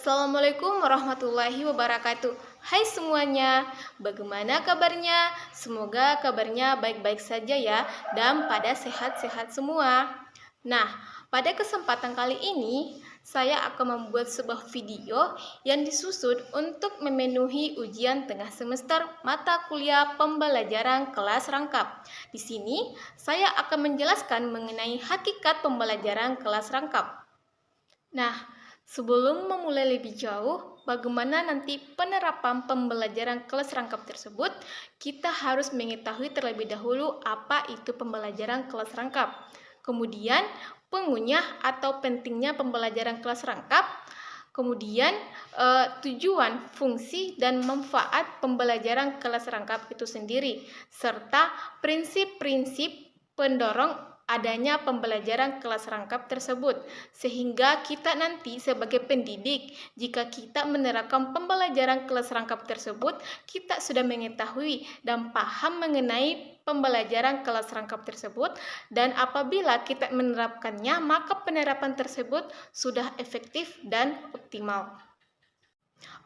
Assalamualaikum warahmatullahi wabarakatuh. Hai semuanya, bagaimana kabarnya? Semoga kabarnya baik-baik saja ya, dan pada sehat-sehat semua. Nah, pada kesempatan kali ini, saya akan membuat sebuah video yang disusun untuk memenuhi ujian tengah semester mata kuliah pembelajaran kelas rangkap. Di sini, saya akan menjelaskan mengenai hakikat pembelajaran kelas rangkap. Nah, sebelum memulai lebih jauh, bagaimana nanti penerapan pembelajaran kelas rangkap tersebut, kita harus mengetahui terlebih dahulu apa itu pembelajaran kelas rangkap. Kemudian, pengunyah atau pentingnya pembelajaran kelas rangkap, kemudian tujuan, fungsi, dan manfaat pembelajaran kelas rangkap itu sendiri, serta prinsip-prinsip pendorong adanya pembelajaran kelas rangkap tersebut, sehingga kita nanti sebagai pendidik, jika kita menerapkan pembelajaran kelas rangkap tersebut, kita sudah mengetahui dan paham mengenai pembelajaran kelas rangkap tersebut, dan apabila kita menerapkannya, maka penerapan tersebut sudah efektif dan optimal.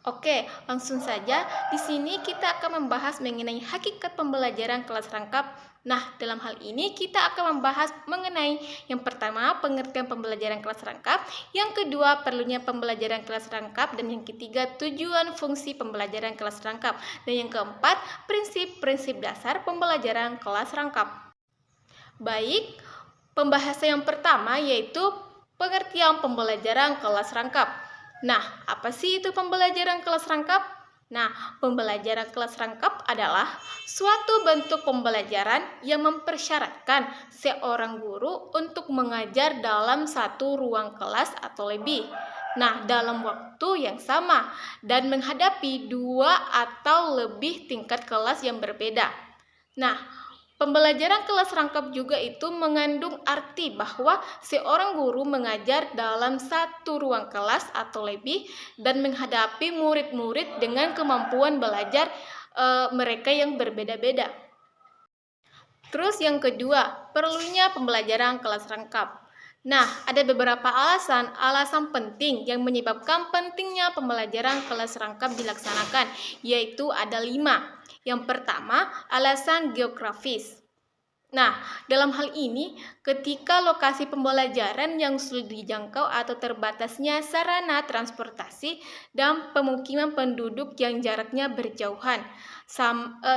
Oke, langsung saja. Di sini kita akan membahas mengenai hakikat pembelajaran kelas rangkap. Nah, dalam hal ini kita akan membahas mengenai yang pertama, pengertian pembelajaran kelas rangkap, yang kedua, perlunya pembelajaran kelas rangkap, dan yang ketiga, tujuan fungsi pembelajaran kelas rangkap, dan yang keempat, prinsip-prinsip dasar pembelajaran kelas rangkap. Baik, pembahasan yang pertama yaitu pengertian pembelajaran kelas rangkap. Nah, apa sih itu pembelajaran kelas rangkap? Nah, pembelajaran kelas rangkap adalah suatu bentuk pembelajaran yang mempersyaratkan seorang guru untuk mengajar dalam satu ruang kelas atau lebih. Nah, dalam waktu yang sama dan menghadapi dua atau lebih tingkat kelas yang berbeda. Nah, pembelajaran kelas rangkap juga itu mengandung arti bahwa seorang guru mengajar dalam satu ruang kelas atau lebih dan menghadapi murid-murid dengan kemampuan belajar mereka yang berbeda-beda. Terus yang kedua, perlunya pembelajaran kelas rangkap. Nah, ada beberapa alasan penting yang menyebabkan pentingnya pembelajaran kelas rangkap dilaksanakan, yaitu ada 5. Yang pertama, alasan geografis. Nah, dalam hal ini, ketika lokasi pembelajaran yang sulit dijangkau atau terbatasnya sarana transportasi dan pemukiman penduduk yang jaraknya berjauhan,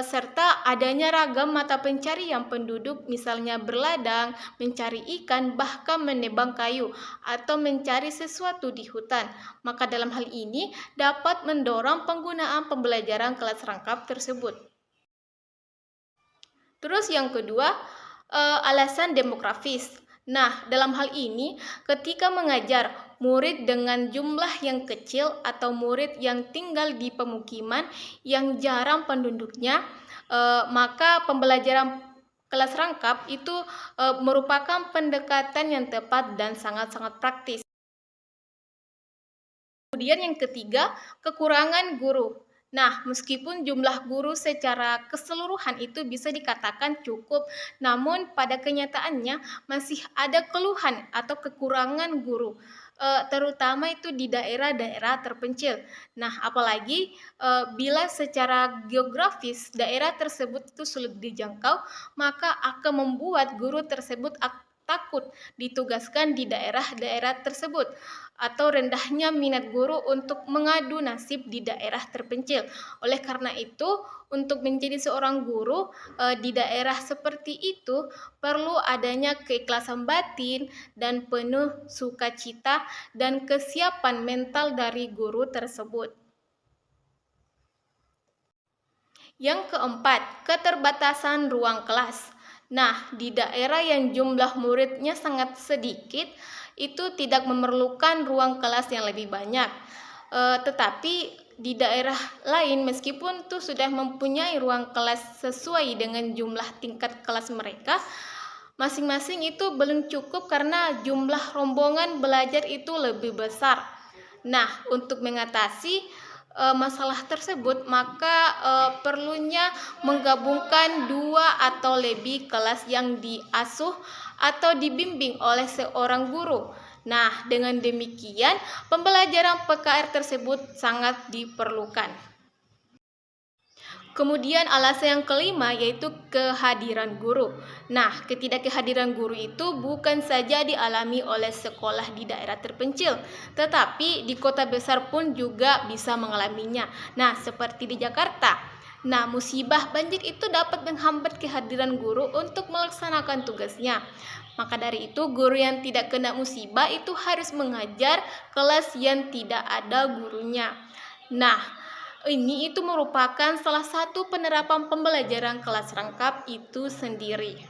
serta adanya ragam mata pencarian penduduk, misalnya berladang, mencari ikan, bahkan menebang kayu, atau mencari sesuatu di hutan, maka dalam hal ini dapat mendorong penggunaan pembelajaran kelas rangkap tersebut. Terus yang kedua, alasan demografis. Nah, dalam hal ini, ketika mengajar murid dengan jumlah yang kecil atau murid yang tinggal di pemukiman yang jarang penduduknya, maka pembelajaran kelas rangkap itu merupakan pendekatan yang tepat dan sangat-sangat praktis. Kemudian yang ketiga, kekurangan guru. Nah, meskipun jumlah guru secara keseluruhan itu bisa dikatakan cukup, namun pada kenyataannya masih ada keluhan atau kekurangan guru, terutama itu di daerah-daerah terpencil. Nah, apalagi bila secara geografis daerah tersebut itu sulit dijangkau, maka akan membuat guru tersebut takut ditugaskan di daerah-daerah tersebut, atau rendahnya minat guru untuk mengadu nasib di daerah terpencil. Oleh karena itu, untuk menjadi seorang guru di daerah seperti itu perlu adanya keikhlasan batin dan penuh sukacita dan kesiapan mental dari guru tersebut. Yang keempat, keterbatasan ruang kelas. Nah, di daerah yang jumlah muridnya sangat sedikit, itu tidak memerlukan ruang kelas yang lebih banyak. Tetapi di daerah lain, meskipun tuh sudah mempunyai ruang kelas sesuai dengan jumlah tingkat kelas mereka, masing-masing itu belum cukup karena jumlah rombongan belajar itu lebih besar. Nah, untuk mengatasi masalah tersebut, maka perlunya menggabungkan 2 atau lebih kelas yang diasuh atau dibimbing oleh seorang guru. Nah, dengan demikian pembelajaran PKR tersebut sangat diperlukan. Kemudian alasan yang kelima yaitu kehadiran guru. Nah, ketidakhadiran guru itu bukan saja dialami oleh sekolah di daerah terpencil, tetapi di kota besar pun juga bisa mengalaminya. Nah, seperti di Jakarta. Nah, musibah banjir itu dapat menghambat kehadiran guru untuk melaksanakan tugasnya. Maka dari itu, guru yang tidak kena musibah itu harus mengajar kelas yang tidak ada gurunya. Nah, ini itu merupakan salah satu penerapan pembelajaran kelas rangkap itu sendiri.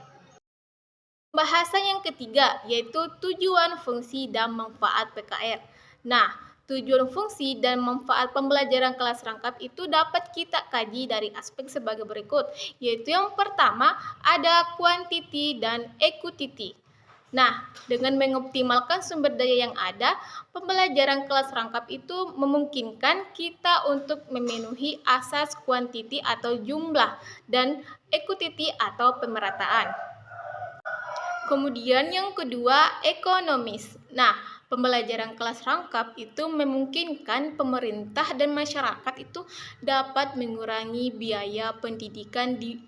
Bahasan yang ketiga yaitu tujuan, fungsi, dan manfaat PKR. Nah, tujuan, fungsi, dan manfaat pembelajaran kelas rangkap itu dapat kita kaji dari aspek sebagai berikut, yaitu yang pertama ada quantity dan equity. Nah, dengan mengoptimalkan sumber daya yang ada, pembelajaran kelas rangkap itu memungkinkan kita untuk memenuhi asas kuantiti atau jumlah dan equity atau pemerataan. Kemudian yang kedua, ekonomis. Nah, pembelajaran kelas rangkap itu memungkinkan pemerintah dan masyarakat itu dapat mengurangi biaya pendidikan di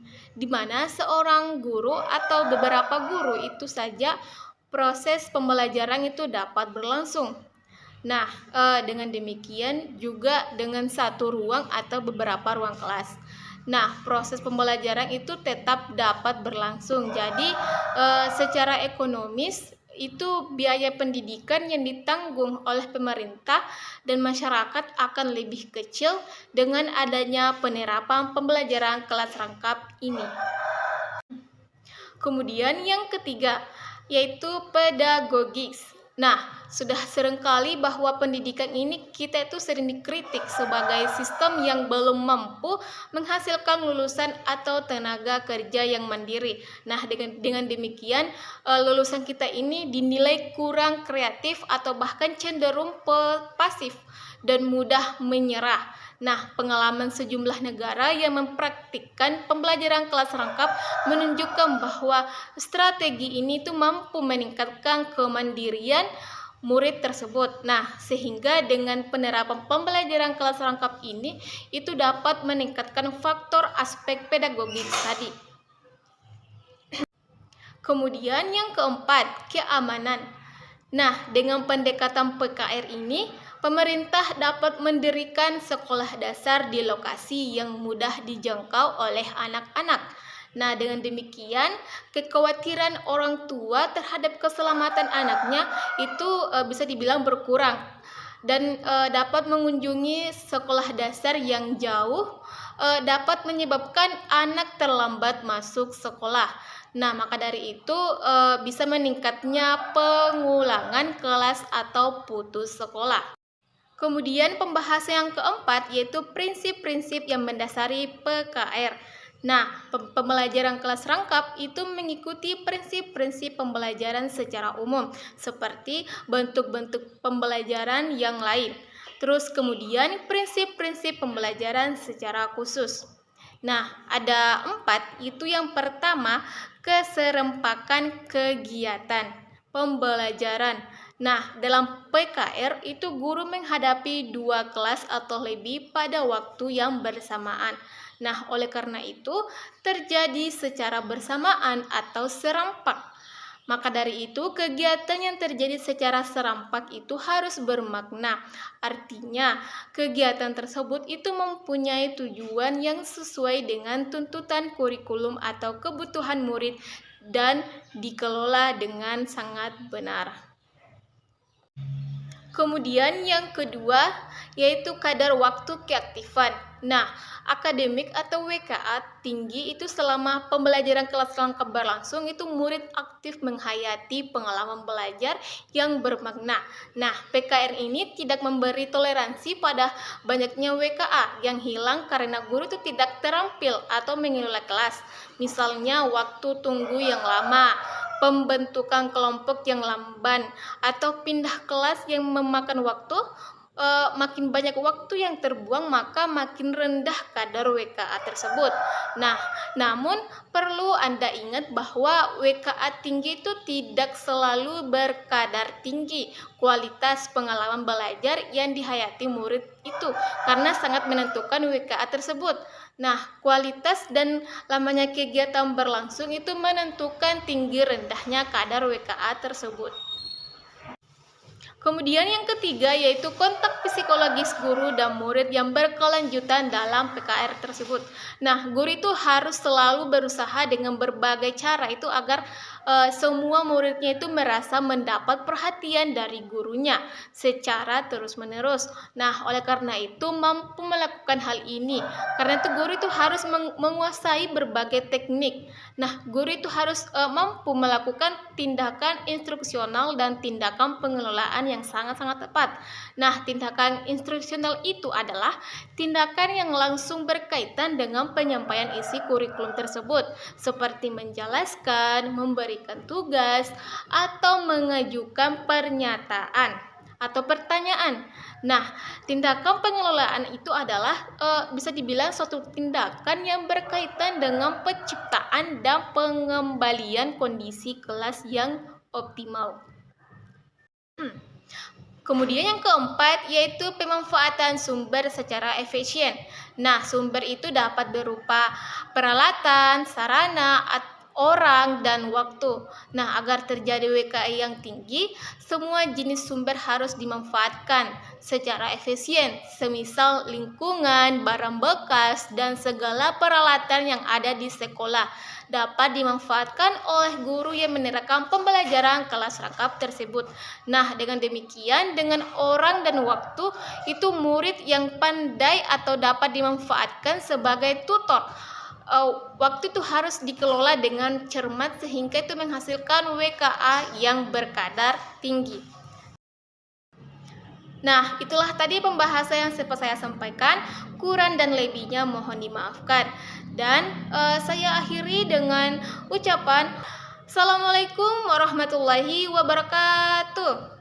mana seorang guru atau beberapa guru itu saja proses pembelajaran itu dapat berlangsung. Nah, dengan demikian juga dengan satu ruang atau beberapa ruang kelas. Nah, proses pembelajaran itu tetap dapat berlangsung. Jadi, secara ekonomis itu biaya pendidikan yang ditanggung oleh pemerintah dan masyarakat akan lebih kecil dengan adanya penerapan pembelajaran kelas rangkap ini. Kemudian yang ketiga, yaitu pedagogis. Nah, sudah seringkali bahwa pendidikan ini kita itu sering dikritik sebagai sistem yang belum mampu menghasilkan lulusan atau tenaga kerja yang mandiri. Nah, dengan demikian lulusan kita ini dinilai kurang kreatif atau bahkan cenderung pasif dan mudah menyerah. Nah, pengalaman sejumlah negara yang mempraktikkan pembelajaran kelas rangkap menunjukkan bahwa strategi ini tuh mampu meningkatkan kemandirian murid tersebut. Nah, sehingga dengan penerapan pembelajaran kelas rangkap ini itu dapat meningkatkan faktor aspek pedagogis tadi. Kemudian yang keempat, keamanan. Nah, dengan pendekatan PKR ini, pemerintah dapat mendirikan sekolah dasar di lokasi yang mudah dijangkau oleh anak-anak. Nah, dengan demikian, kekhawatiran orang tua terhadap keselamatan anaknya itu bisa dibilang berkurang dan dapat mengunjungi sekolah dasar yang jauh dapat menyebabkan anak terlambat masuk sekolah. Nah, maka dari itu bisa meningkatnya pengulangan kelas atau putus sekolah. Kemudian pembahasan yang keempat yaitu prinsip-prinsip yang mendasari PKR. Nah, pembelajaran kelas rangkap itu mengikuti prinsip-prinsip pembelajaran secara umum seperti bentuk-bentuk pembelajaran yang lain. Terus kemudian prinsip-prinsip pembelajaran secara khusus. Nah, ada 4, itu yang pertama, keserempakan kegiatan pembelajaran. Nah, dalam PKR itu guru menghadapi 2 kelas atau lebih pada waktu yang bersamaan. Nah, oleh karena itu terjadi secara bersamaan atau serampak. Maka dari itu, kegiatan yang terjadi secara serampak itu harus bermakna. Artinya, kegiatan tersebut itu mempunyai tujuan yang sesuai dengan tuntutan kurikulum atau kebutuhan murid dan dikelola dengan sangat benar. Kemudian yang kedua yaitu kadar waktu keaktifan. Nah, akademik atau WKA tinggi itu selama pembelajaran kelas rangkap berlangsung itu murid aktif menghayati pengalaman belajar yang bermakna. Nah, PKR ini tidak memberi toleransi pada banyaknya WKA yang hilang karena guru itu tidak terampil atau mengelola kelas. Misalnya waktu tunggu yang lama, pembentukan kelompok yang lamban, atau pindah kelas yang memakan waktu, makin banyak waktu yang terbuang, maka makin rendah kadar WKA tersebut. Nah, namun perlu Anda ingat bahwa WKA tinggi itu tidak selalu berkadar tinggi kualitas pengalaman belajar yang dihayati murid itu, karena sangat menentukan WKA tersebut. Nah, kualitas dan lamanya kegiatan berlangsung itu menentukan tinggi rendahnya kadar WKA tersebut. Kemudian yang ketiga yaitu kontak psikologis guru dan murid yang berkelanjutan dalam PKR tersebut. Nah, guru itu harus selalu berusaha dengan berbagai cara itu agar semua muridnya itu merasa mendapat perhatian dari gurunya secara terus-menerus. Nah, oleh karena itu mampu melakukan hal ini. Karena itu guru itu harus menguasai berbagai teknik. Nah, guru itu harus mampu melakukan tindakan instruksional dan tindakan pengelolaan yang sangat-sangat tepat. Nah, tindakan instruksional itu adalah tindakan yang langsung berkaitan dengan penyampaian isi kurikulum tersebut, seperti menjelaskan, memberikan tugas, atau mengajukan pernyataan atau pertanyaan. Nah, tindakan pengelolaan itu adalah bisa dibilang suatu tindakan yang berkaitan dengan penciptaan dan pengembalian kondisi kelas yang optimal. Kemudian yang keempat yaitu pemanfaatan sumber secara efisien. Nah, sumber itu dapat berupa peralatan, sarana, orang, dan waktu. Nah, agar terjadi WKI yang tinggi, semua jenis sumber harus dimanfaatkan secara efisien, semisal lingkungan, barang bekas, dan segala peralatan yang ada di sekolah dapat dimanfaatkan oleh guru yang menerapkan pembelajaran kelas rangkap tersebut. Nah, dengan demikian, dengan orang dan waktu, itu murid yang pandai atau dapat dimanfaatkan sebagai tutor. Waktu itu harus dikelola dengan cermat sehingga itu menghasilkan WKA yang berkadar tinggi. Nah, itulah tadi pembahasan yang sempat saya sampaikan. Kurang dan lebihnya mohon dimaafkan. Dan saya akhiri dengan ucapan Assalamualaikum warahmatullahi wabarakatuh.